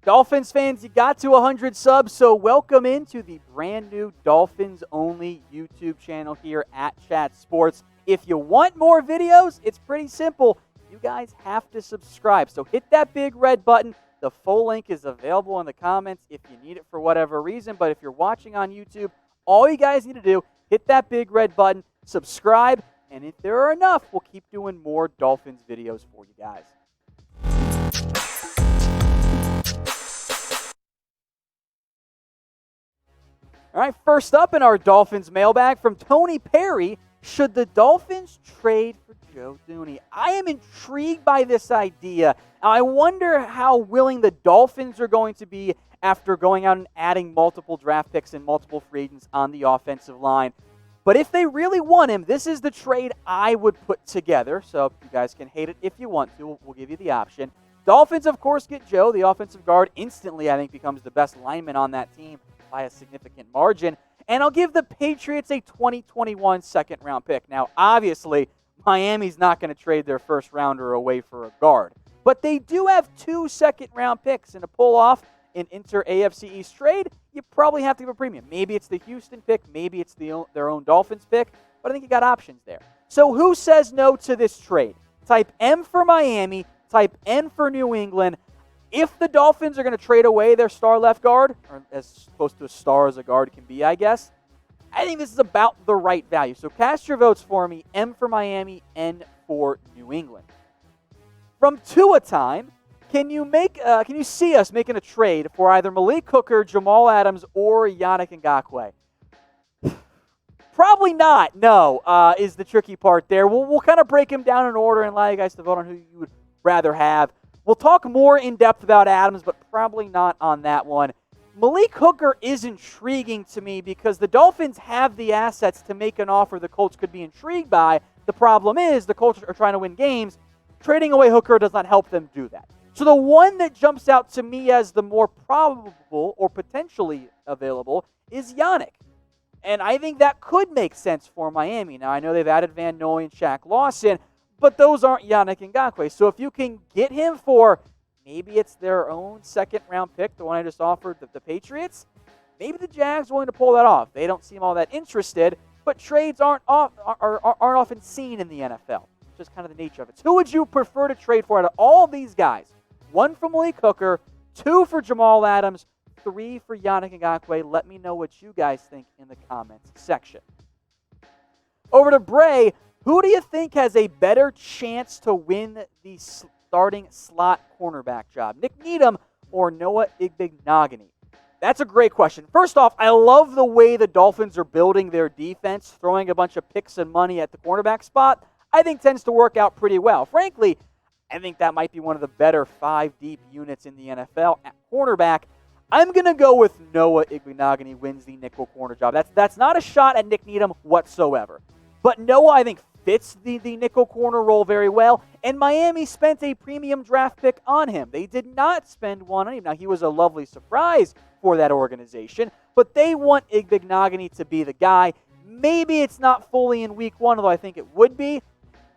Dolphins fans, you got to 100 subs, so welcome into the brand new Dolphins-only YouTube channel here at Chat Sports. If you want more videos, it's pretty simple. You guys have to subscribe, so hit that big red button. The full link is available in the comments if you need it for whatever reason, but if you're watching on YouTube, all you guys need to do, hit that big red button, subscribe, and if there are enough, we'll keep doing more Dolphins videos for you guys. All right, first up in our Dolphins mailbag from Tony Perry, should the Dolphins trade for Joe Thuney? I am intrigued by this idea. Now, I wonder how willing the Dolphins are going to be after going out and adding multiple draft picks and multiple free agents on the offensive line. But if they really want him, this is the trade I would put together. So you guys can hate it if you want to. We'll give you the option. Dolphins, of course, get Joe, the offensive guard. Instantly, I think, becomes the best lineman on that team by a significant margin. And I'll give the Patriots a 2021 second-round pick. Now, obviously, Miami's not going to trade their first-rounder away for a guard. But they do have 2 second-round picks, and to pull off an inter-AFC East trade, you probably have to give a premium. Maybe it's the Houston pick, maybe it's their own Dolphins pick, but I think you got options there. So who says no to this trade? Type M for Miami, type N for New England. If the Dolphins are going to trade away their star left guard, or as close to a star as a guard can be, I guess, I think this is about the right value. So cast your votes for me. M for Miami, N for New England. From Tua time, can you see us making a trade for either Malik Hooker, Jamal Adams, or Yannick Ngakoue? Probably not, no, is the tricky part there. We'll kind of break him down in order and allow you guys to vote on who you would rather have. We'll talk more in depth about Adams, but probably not on that one. Malik Hooker is intriguing to me because the Dolphins have the assets to make an offer the Colts could be intrigued by. The problem is the Colts are trying to win games. Trading away Hooker does not help them do that. So the one that jumps out to me as the more probable or potentially available is Yannick. And I think that could make sense for Miami. Now, I know they've added Van Noy and Shaq Lawson, but those aren't Yannick Ngakoue. So if you can get him for, maybe it's their own second-round pick, the one I just offered the Patriots, maybe the Jags are willing to pull that off. They don't seem all that interested, but trades aren't often seen in the NFL. It's just kind of the nature of it. So who would you prefer to trade for out of all these guys? 1 for Malik Hooker, 2 for Jamal Adams, 3 for Yannick Ngakoue. Let me know what you guys think in the comments section. Over to Bray. Who do you think has a better chance to win the starting slot cornerback job? Nick Needham or Noah Igbinoghene? That's a great question. First off, I love the way the Dolphins are building their defense, throwing a bunch of picks and money at the cornerback spot. I think tends to work out pretty well. Frankly, I think that might be one of the better 5-deep units in the NFL at cornerback. I'm going to go with Noah Igbinoghene wins the nickel corner job. That's not a shot at Nick Needham whatsoever. But Noah, I think, fits the nickel corner role very well, and Miami spent a premium draft pick on him. They did not spend one on him. Now, he was a lovely surprise for that organization, but they want Igbinoghene to be the guy. Maybe it's not fully in week 1, although I think it would be,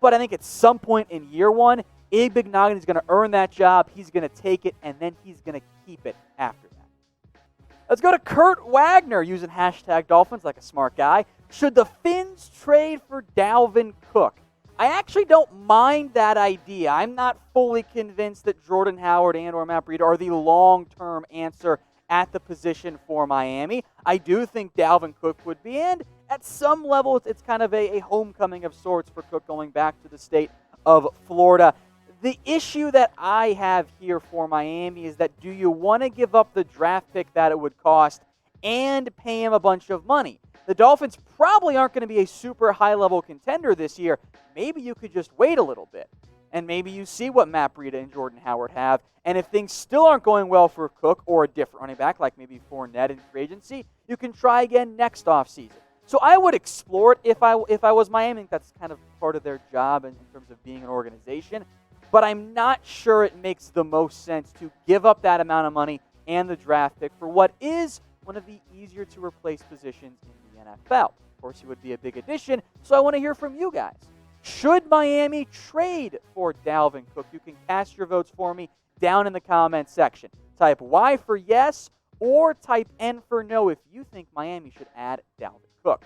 but I think at some point in year 1, Igbinoghene is going to earn that job, he's going to take it, and then he's going to keep it after that. Let's go to Kurt Wagner using hashtag Dolphins like a smart guy. Should the Fins trade for Dalvin Cook? I actually don't mind that idea. I'm not fully convinced that Jordan Howard and or Matt Breida are the long-term answer at the position for Miami. I do think Dalvin Cook would be, and at some level it's kind of a homecoming of sorts for Cook going back to the state of Florida. The issue that I have here for Miami is that do you want to give up the draft pick that it would cost and pay him a bunch of money? The Dolphins probably aren't going to be a super high-level contender this year. Maybe you could just wait a little bit, and maybe you see what Matt Breida and Jordan Howard have, and if things still aren't going well for Cook or a different running back like maybe Fournette in free agency, you can try again next offseason. So I would explore it if I was Miami. I think that's kind of part of their job in terms of being an organization, but I'm not sure it makes the most sense to give up that amount of money and the draft pick for what is one of the easier to replace positions in the NFL. Of course, he would be a big addition, so I want to hear from you guys. Should Miami trade for Dalvin Cook? You can cast your votes for me down in the comments section. Type Y for yes or type N for no if you think Miami should add Dalvin Cook.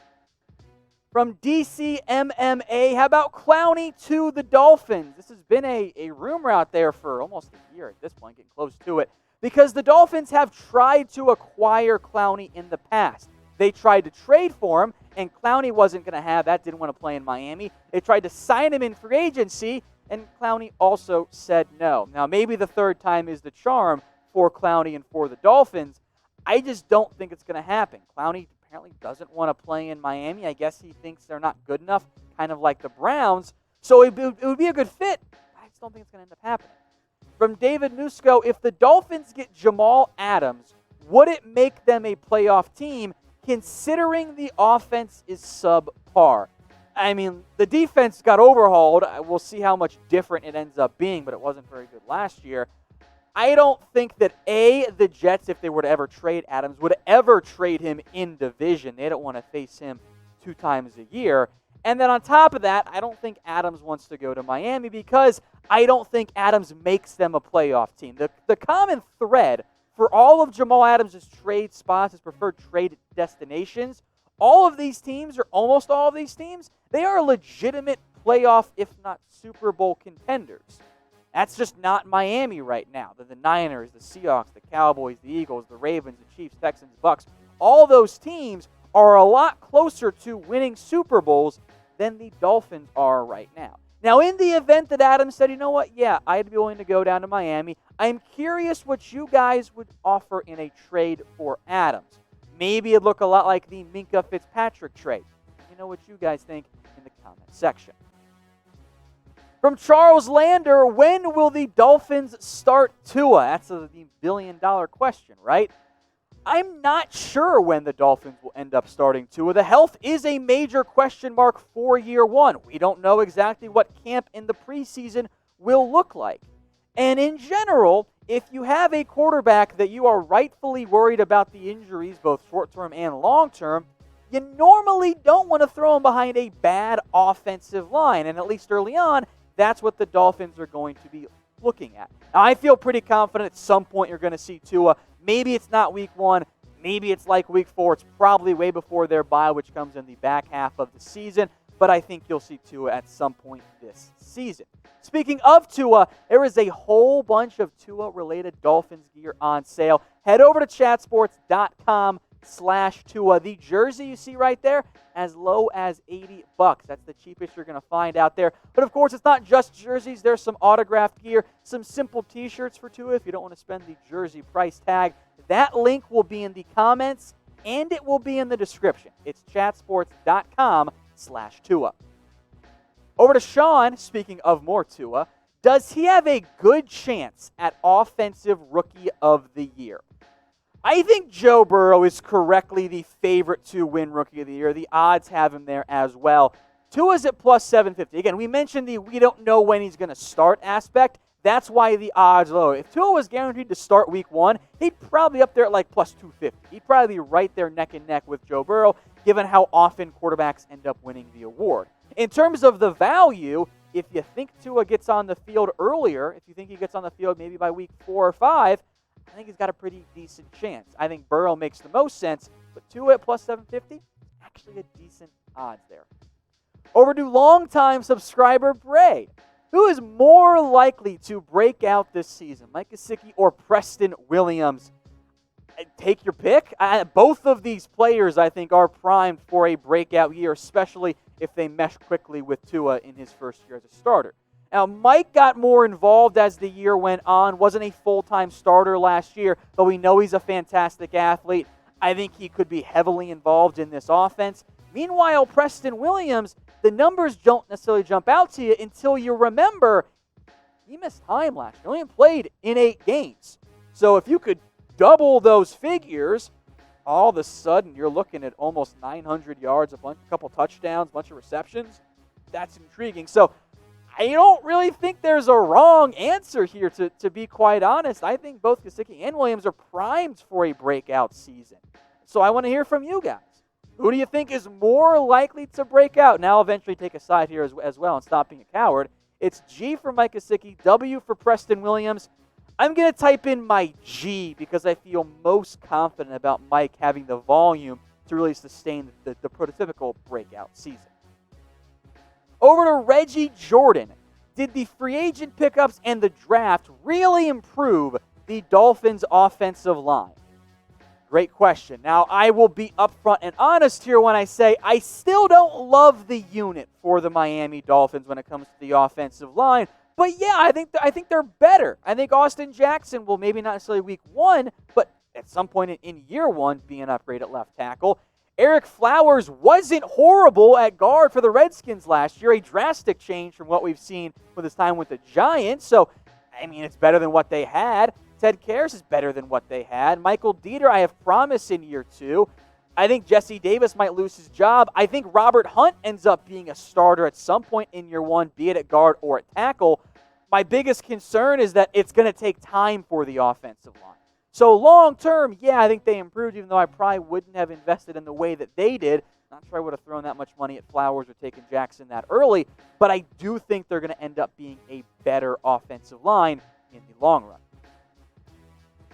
From DC MMA, how about Clowney to the Dolphins? This has been a rumor out there for almost a year at this point, getting close to it, because the Dolphins have tried to acquire Clowney in the past. They tried to trade for him, and Clowney wasn't going to have that, didn't want to play in Miami. They tried to sign him in free agency, and Clowney also said no. Now, maybe the third time is the charm for Clowney and for the Dolphins. I just don't think it's going to happen. Clowney apparently doesn't want to play in Miami. I guess he thinks they're not good enough, kind of like the Browns. So it would be a good fit. I just don't think it's going to end up happening. From David Nusco, if the Dolphins get Jamal Adams, would it make them a playoff team considering the offense is subpar? I mean, the defense got overhauled. We'll see how much different it ends up being, but it wasn't very good last year. I don't think that, the Jets, if they were to ever trade Adams, would ever trade him in division. They don't want to face him 2 times a year. And then on top of that, I don't think Adams wants to go to Miami because I don't think Adams makes them a playoff team. The common thread for all of Jamal Adams' trade spots, his preferred trade destinations, all of these teams, or almost all of these teams, they are legitimate playoff, if not Super Bowl contenders. That's just not Miami right now. The Niners, the Seahawks, the Cowboys, the Eagles, the Ravens, the Chiefs, Texans, Bucks, all those teams are a lot closer to winning Super Bowls than the Dolphins are right now. Now, in the event that Adams said, you know what, yeah, I'd be willing to go down to Miami, I'm curious what you guys would offer in a trade for Adams. Maybe it'd look a lot like the Minkah Fitzpatrick trade. Let me know what you guys think in the comment section. From Charles Lander, when will the Dolphins start Tua? That's the billion-dollar question, right? I'm not sure when the Dolphins will end up starting Tua. The health is a major question mark for year one. We don't know exactly what camp in the preseason will look like. And in general, if you have a quarterback that you are rightfully worried about the injuries, both short-term and long-term, you normally don't want to throw him behind a bad offensive line. And at least early on, that's what the Dolphins are going to be looking at. Now, I feel pretty confident at some point you're going to see Tua. Maybe it's not week 1. Maybe it's like week 4. It's probably way before their bye, which comes in the back half of the season. But I think you'll see Tua at some point this season. Speaking of Tua, there is a whole bunch of Tua-related Dolphins gear on sale. Head over to chatsports.com/Tua. The jersey you see right there, as low as $80. That's the cheapest you're going to find out there. But of course, it's not just jerseys. There's some autographed gear, some simple t-shirts for Tua if you don't want to spend the jersey price tag. That link will be in the comments and it will be in the description. It's chatsports.com/Tua. Over to Sean, speaking of more Tua, does he have a good chance at Offensive Rookie of the Year? I think Joe Burrow is correctly the favorite to win Rookie of the Year. The odds have him there as well. Tua's at plus 750. Again, we mentioned the we don't know when he's going to start aspect. That's why the odds are low. If Tua was guaranteed to start week 1, he'd probably be up there at like plus 250. He'd probably be right there neck and neck with Joe Burrow, given how often quarterbacks end up winning the award. In terms of the value, if you think Tua gets on the field earlier, if you think he gets on the field maybe by week 4 or 5, I think he's got a pretty decent chance. I think Burrow makes the most sense, but Tua at plus 750, actually a decent odds there. Over to longtime subscriber Bray. Who is more likely to break out this season, Mike Gesicki or Preston Williams? Take your pick. Both of these players, I think, are primed for a breakout year, especially if they mesh quickly with Tua in his first year as a starter. Now, Mike got more involved as the year went on, wasn't a full-time starter last year, but we know he's a fantastic athlete. I think he could be heavily involved in this offense. Meanwhile, Preston Williams, the numbers don't necessarily jump out to you until you remember he missed time last year. He only played in 8 games. So if you could double those figures, all of a sudden you're looking at almost 900 yards, a couple touchdowns, a bunch of receptions. That's intriguing. So I don't really think there's a wrong answer here, to be quite honest. I think both Gesicki and Williams are primed for a breakout season. So I want to hear from you guys. Who do you think is more likely to break out? Now, I'll eventually take a side here as well and stop being a coward. It's G for Mike Gesicki, W for Preston Williams. I'm going to type in my G because I feel most confident about Mike having the volume to really sustain the prototypical breakout season. Over to Reggie Jordan. Did the free agent pickups and the draft really improve the Dolphins' offensive line? Great question. Now, I will be upfront and honest here when I say I still don't love the unit for the Miami Dolphins when it comes to the offensive line. But yeah, I think they're better. I think Austin Jackson will maybe not necessarily week 1, but at some point in year 1 be an upgrade at left tackle. Eric Flowers wasn't horrible at guard for the Redskins last year, a drastic change from what we've seen with his time with the Giants. So, I mean, it's better than what they had. Ted Karras is better than what they had. Michael Dieter, I have promise in year 2. I think Jesse Davis might lose his job. I think Robert Hunt ends up being a starter at some point in year 1, be it at guard or at tackle. My biggest concern is that it's going to take time for the offensive line. So long term, yeah, I think they improved, even though I probably wouldn't have invested in the way that they did. Not sure I would have thrown that much money at Flowers or taken Jackson that early, but I do think they're going to end up being a better offensive line in the long run.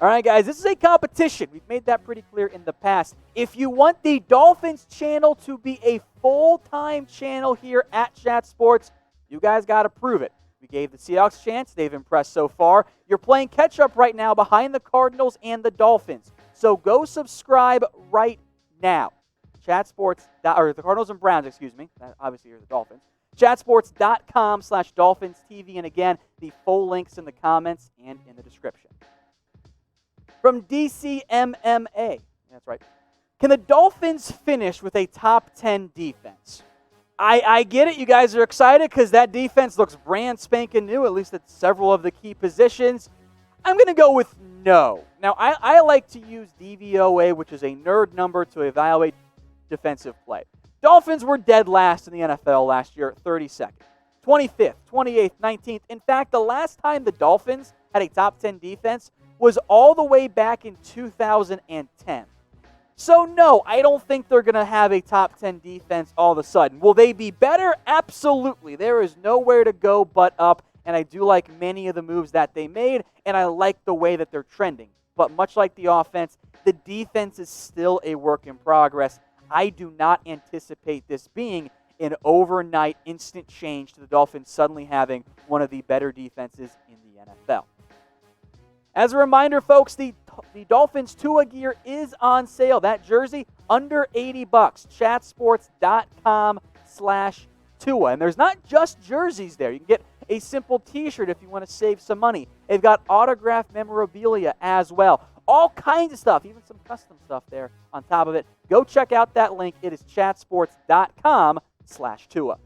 All right, guys, this is a competition. We've made that pretty clear in the past. If you want the Dolphins channel to be a full-time channel here at Chat Sports, you guys got to prove it. We gave the Seahawks a chance. They've impressed so far. You're playing catch-up right now behind the Cardinals and the Dolphins. So go subscribe right now. Chat Sports, or the Cardinals and Browns, excuse me. Obviously, you're the Dolphins. Chatsports.com/Dolphins TV. And again, the full links in the comments and in the description. From DCMMA, that's right. Can the Dolphins finish with a top 10 defense? I get it. You guys are excited because that defense looks brand spanking new, at least at several of the key positions. I'm going to go with no. Now, I like to use DVOA, which is a nerd number to evaluate defensive play. Dolphins were dead last in the NFL last year, 32nd, 25th, 28th, 19th. In fact, the last time the Dolphins had a top 10 defense was all the way back in 2010. So no, I don't think they're going to have a top 10 defense all of a sudden. Will they be better? Absolutely. There is nowhere to go but up, and I do like many of the moves that they made, and I like the way that they're trending. But much like the offense, the defense is still a work in progress. I do not anticipate this being an overnight instant change to the Dolphins suddenly having one of the better defenses in the NFL. As a reminder, folks, the Dolphins Tua gear is on sale. That jersey, under $80. Chatsports.com/Tua. And there's not just jerseys there. You can get a simple t-shirt if you want to save some money. They've got autographed memorabilia as well. All kinds of stuff, even some custom stuff there on top of it. Go check out that link. It is chatsports.com/Tua.